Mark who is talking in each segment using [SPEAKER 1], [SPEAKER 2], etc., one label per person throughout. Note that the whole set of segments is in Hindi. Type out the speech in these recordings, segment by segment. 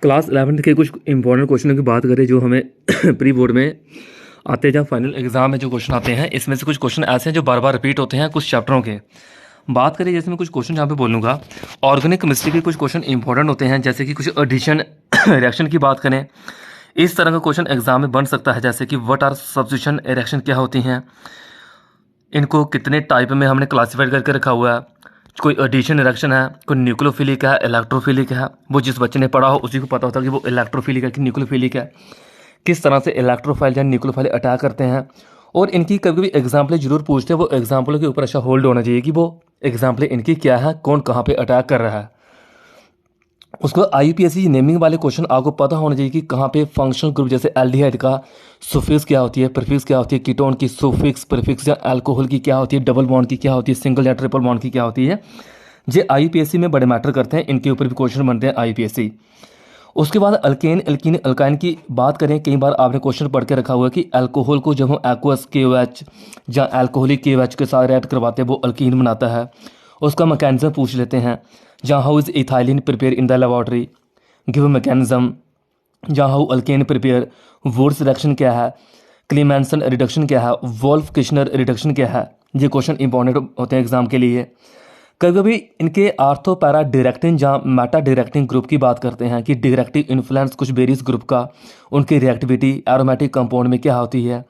[SPEAKER 1] क्लास 11th के कुछ इंपॉर्टेंट क्वेश्चनों की बात करें जो हमें प्री बोर्ड में आते हैं, जहाँ फाइनल एग्जाम में जो क्वेश्चन आते हैं, इसमें से कुछ क्वेश्चन ऐसे हैं जो बार बार रिपीट होते हैं कुछ चैप्टरों के। बात करें जैसे मैं कुछ क्वेश्चन यहाँ पे बोलूँगा, ऑर्गेनिक केमिस्ट्री के कुछ क्वेश्चन इंपॉर्टेंट होते हैं, जैसे कि कुछ एडिशन रिएक्शन की बात करें, इस तरह का क्वेश्चन एग्जाम में बन सकता है, जैसे कि व्हाट आर सब्स्टिट्यूशन रिएक्शन क्या होती हैं, इनको कितने टाइप में हमने क्लासीफाइड करके रखा हुआ है, कोई एडिशन रिएक्शन है, कोई न्यूक्लियोफिलिक है, इलेक्ट्रोफिलिक है। वो जिस बच्चे ने पढ़ा हो उसी को पता होता है कि वो इलेक्ट्रोफिलिक है कि न्यूक्लियोफिलिक है, किस तरह से इलेक्ट्रोफाइल या न्यूक्लियोफाइल अटैक करते हैं। और इनकी कभी कभी एग्जाम्पलें जरूर पूछते हैं, वो एग्जाम्पलों के ऊपर अच्छा होल्ड होना चाहिए कि वो एग्जाम्पलें इनकी क्या है, कौन कहाँ पे अटैक कर रहा है। उसको IUPAC नेमिंग वाले क्वेश्चन आपको पता होना चाहिए कि कहाँ पे फंक्शनल ग्रुप, जैसे एल्डिहाइड का सुफिक्स क्या होती है, प्रीफिक्स क्या होती है, कीटोन की सुफिक्स प्रीफिक्स, या अल्कोहल की क्या होती है, डबल बॉन्ड की क्या होती है, सिंगल या ट्रिपल बॉन्ड की क्या होती है। ये IUPAC में बड़े मैटर करते हैं, इनके ऊपर भी क्वेश्चन बनते हैं IUPAC। उसके बाद अल्केन एल्कीन अल्काइन की बात करें, कई बार आपने क्वेश्चन पढ़ के रखा हुआ है कि अल्कोहल को जब हम एक्वस KOH या अल्कोहलिक KOH के साथ रिएक्ट करवाते हैं वो अल्कीन बनाता है, उसका मैकेनिज्म पूछ लेते हैं। जहाँ how is ethylene prepare in the laboratory, give mechanism. जहाँ how alkane prepare, woods reduction क्या है, क्लीमेंसन रिडक्शन क्या है, वोल्फ किशनर रिडक्शन क्या है। ये क्वेश्चन इंपॉर्टेंट होते हैं एग्जाम के लिए। कभी कभी इनके आर्थो पैरा डायरेक्टिंग जहाँ मेटा डायरेक्टिंग ग्रुप की बात करते हैं कि डायरेक्टिव इन्फ्लुएंस कुछ बेरीज ग्रुप का, उनकी रिएक्टिविटी एरोमेटिक कंपाउंड में क्या होती है।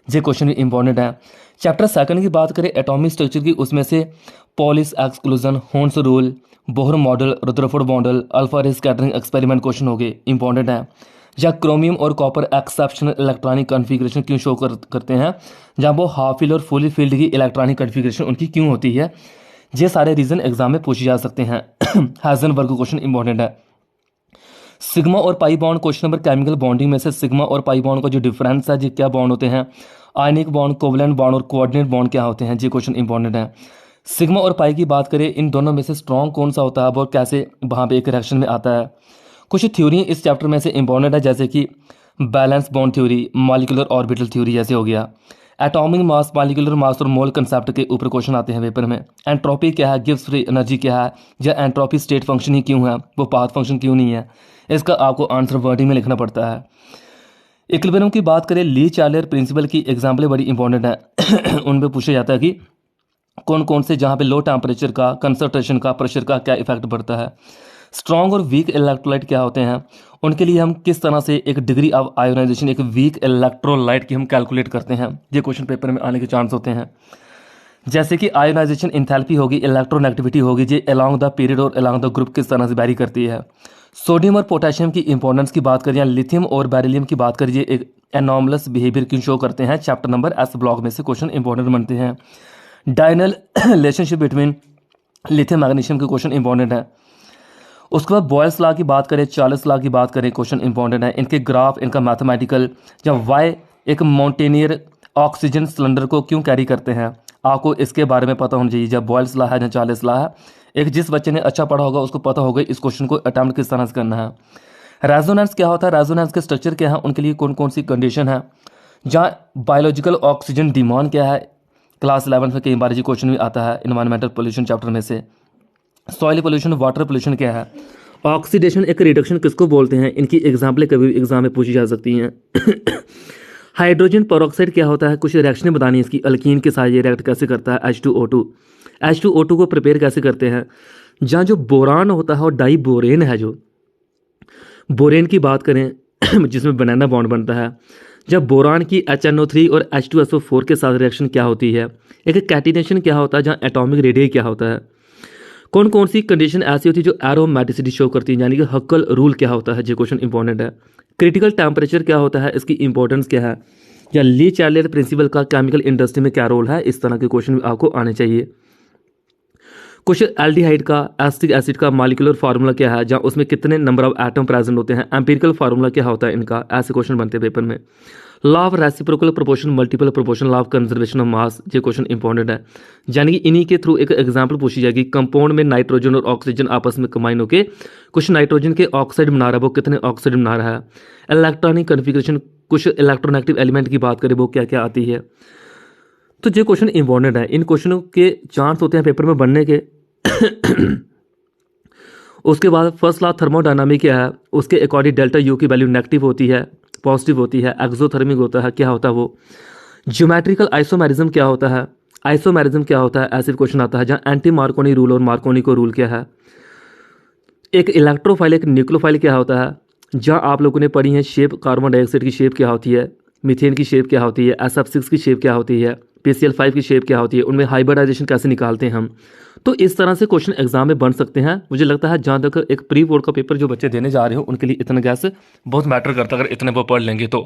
[SPEAKER 1] ये क्वेश्चन भी इंपॉर्टेंट है। चैप्टर 2 की बात करें एटॉमिक स्ट्रक्चर की, उसमें से Pauli's exclusion, Hund's rule, Bohr model, Rutherford model, alpha ray scattering experiment question हो गए, इंपॉर्टेंट है। या क्रोमियम और कॉपर एक्सेप्शनल इलेक्ट्रॉनिक कन्फिग्रेशन क्यों शो करते हैं, जहाँ वो हाफ फील्ड और फुली फील्ड की इलेक्ट्रॉनिक कन्फिग्रेशन उनकी क्यों होती है। ये सारे रीजन एग्जाम में पूछे जा सकते हैं। हाइजेनबर्ग क्वेश्चन इंपॉर्टेंट है। सिग्मा और pi bond question number, chemical bonding में से सिग्मा और पाई बॉन्ड का जो डिफरेंस है, ये क्या बॉन्ड होते हैं, आयनिक बॉन्ड, कोवलेंट बॉन्ड और कोऑर्डिनेट बॉन्ड क्या होते हैं। ये क्वेश्चन इंपॉर्टेंट है। सिग्मा और पाई की बात करें, इन दोनों में से स्ट्रॉन्ग कौन सा होता है और कैसे वहाँ पे एक रिएक्शन में आता है। कुछ थ्योरी इस चैप्टर में से इंपॉर्टेंट है, जैसे कि valence bond theory, molecular orbital theory जैसे हो गया। एटॉमिक मास, मॉलिक्यूलर मास और मोल कंसेप्ट के ऊपर क्वेश्चन आते हैं पेपर में। एंट्रोपी क्या है, गिव्स फ्री एनर्जी क्या है, या एंट्रोपी स्टेट फंक्शन ही क्यों है, वो पाथ फंक्शन क्यों नहीं है। इसका आपको आंसर वर्डिंग में लिखना पड़ता है। इक्विलिब्रियम की बात करें, ली चार्लियर प्रिंसिपल की एग्जाम्पलें बड़ी इंपॉर्टेंट है। उनमें पूछा जाता है कि कौन कौन से जहाँ पे लो टेम्परेचर का, कंसंट्रेशन का, प्रेशर का क्या इफेक्ट पड़ता है। स्ट्रॉन्ग और वीक इलेक्ट्रोलाइट क्या होते हैं, उनके लिए हम किस तरह से एक डिग्री ऑफ आयोनाइजेशन, एक वीक इलेक्ट्रोलाइट की हम कैलकुलेट करते हैं। ये क्वेश्चन पेपर में आने के चांस होते हैं। जैसे कि आयोनाइजेशन इंथैल्पी होगी, इलेक्ट्रोनेगेटिविटी होगी, ये अलोंग द पीरियड और अलोंग द ग्रुप किस तरह से वैरी करती है। सोडियम और पोटेशियम की इंपॉर्टेंस की बात करिए, लिथियम और बेरिलियम की बात करिए, एक एनॉमलस बिहेवियर क्यों शो करते हैं। चैप्टर नंबर S ब्लॉक में से क्वेश्चन इंपॉर्टेंट बनते हैं। डायनल रिलेशनशिप बिटवीन लिथियम मैग्नीशियम के क्वेश्चन इंपॉर्टेंट है। उसके बाद बॉयल्स लॉ की बात करें, चार्ल्स लॉ की बात करें, क्वेश्चन इंपॉर्टेंट है। इनके ग्राफ, इनका मैथमेटिकल, या वाई एक माउंटेनियर ऑक्सीजन सिलेंडर को क्यों कैरी करते हैं, आपको इसके बारे में पता होना चाहिए। जब बॉयल्स लॉ है या चार्ल्स लॉ है, एक जिस बच्चे ने अच्छा पढ़ा होगा उसको पता होगा इस क्वेश्चन को अटेम्प्ट किस तरह से करना है। रेजोनेंस क्या होता है, रेजोनेंस के स्ट्रक्चर क्या है, उनके लिए कौन कौन सी कंडीशन है। जहाँ बायोलॉजिकल ऑक्सीजन डिमांड क्या है, क्लास 11 में कई बार ये क्वेश्चन भी आता है इन्वायरमेंटल पोल्यूशन चैप्टर में से। सॉइल पोल्यूशन, वाटर पोल्यूशन क्या है। ऑक्सीडेशन एक रिडक्शन किसको बोलते हैं, इनकी एग्जाम्पलें कभी भी एग्जाम में पूछी जा सकती हैं। हाइड्रोजन पेरोक्साइड क्या होता है, कुछ रिएक्शन बतानी है इसकी, अल्कीन के साथ ये रिएक्ट कैसे करता है। H2O2 को प्रिपेयर कैसे करते हैं। जहाँ जो बोरान होता है और डाई बोरेन है, जो बोरेन की बात करें जिसमें बनाना बॉन्ड बनता है, जब बोरान की HNO3 और H2SO4 के साथ रिएक्शन क्या होती है। एक कैटिनेशन क्या होता है, जहाँ एटॉमिक रेडियस क्या होता है। कौन कौन सी कंडीशन ऐसी होती है जो एरोमेटिसिटी शो करती है, यानी कि हक्कल रूल क्या होता है। ये क्वेश्चन इंपॉर्टेंट है। क्रिटिकल टेम्परेचर क्या होता है, इसकी इंपॉर्टेंस क्या है, या ली चार्लियर प्रिंसिपल का केमिकल इंडस्ट्री में क्या रोल है। इस तरह के क्वेश्चन आपको आने चाहिए। कुछ एल्डिहाइड का, एसिटिक एसिड का मॉलिक्यूलर फार्मूला क्या है, जहाँ उसमें कितने नंबर ऑफ एटम प्रेजेंट होते हैं, एम्पिरिकल फार्मूला क्या होता है इनका, ऐसे क्वेश्चन बनते हैं पेपर में। Law of reciprocal proportion, multiple proportion, law of conservation of mass, ये क्वेश्चन इंपॉर्टेंट है। यानी कि इन्हीं के थ्रू एक एग्जांपल पूछी जाएगी, कंपाउंड में नाइट्रोजन और ऑक्सीजन आपस में कंबाइन होकर कुछ नाइट्रोजन के ऑक्साइड बना रहा है, वो कितने ऑक्साइड बना रहा है। इलेक्ट्रॉनिक कन्फिग्रेशन, कुछ इलेक्ट्रोनेगेटिव एलिमेंट की बात करें, वो क्या क्या आती है। तो ये क्वेश्चन इंपॉर्टेंट है, इन क्वेश्चनों के चांस होते हैं पेपर में बनने के। उसके बाद फर्स्ट लॉ थर्मोडायनामिक क्या है, उसके अकॉर्डिंग डेल्टा यू की वैल्यू नेगेटिव होती है, पॉजिटिव होती है। एक्सोथर्मिक होता है, क्या होता है वो। ज्योमेट्रिकल आइसोमेरिज्म क्या होता है, आइसोमेरिज्म क्या होता है, ऐसे क्वेश्चन आता है। जहाँ एंटी मार्कोनी रूल और मार्कोनी को रूल क्या है। एक इलेक्ट्रोफाइल एक न्यूक्लियोफाइल क्या होता है। जहाँ आप लोगों ने पढ़ी है शेप, कार्बन डाइऑक्साइड की शेप क्या होती है, मीथेन की शेप क्या होती है, SF6 की शेप क्या होती है, PCl5 की शेप क्या होती है, उनमें हाइब्रिडाइजेशन कैसे निकालते हैं हम। तो इस तरह से क्वेश्चन एग्जाम में बन सकते हैं। मुझे लगता है जहाँ तक एक प्री बोर्ड का पेपर जो बच्चे देने जा रहे हो उनके लिए इतना गैस बहुत मैटर करता है, अगर इतने वो पढ़ लेंगे तो।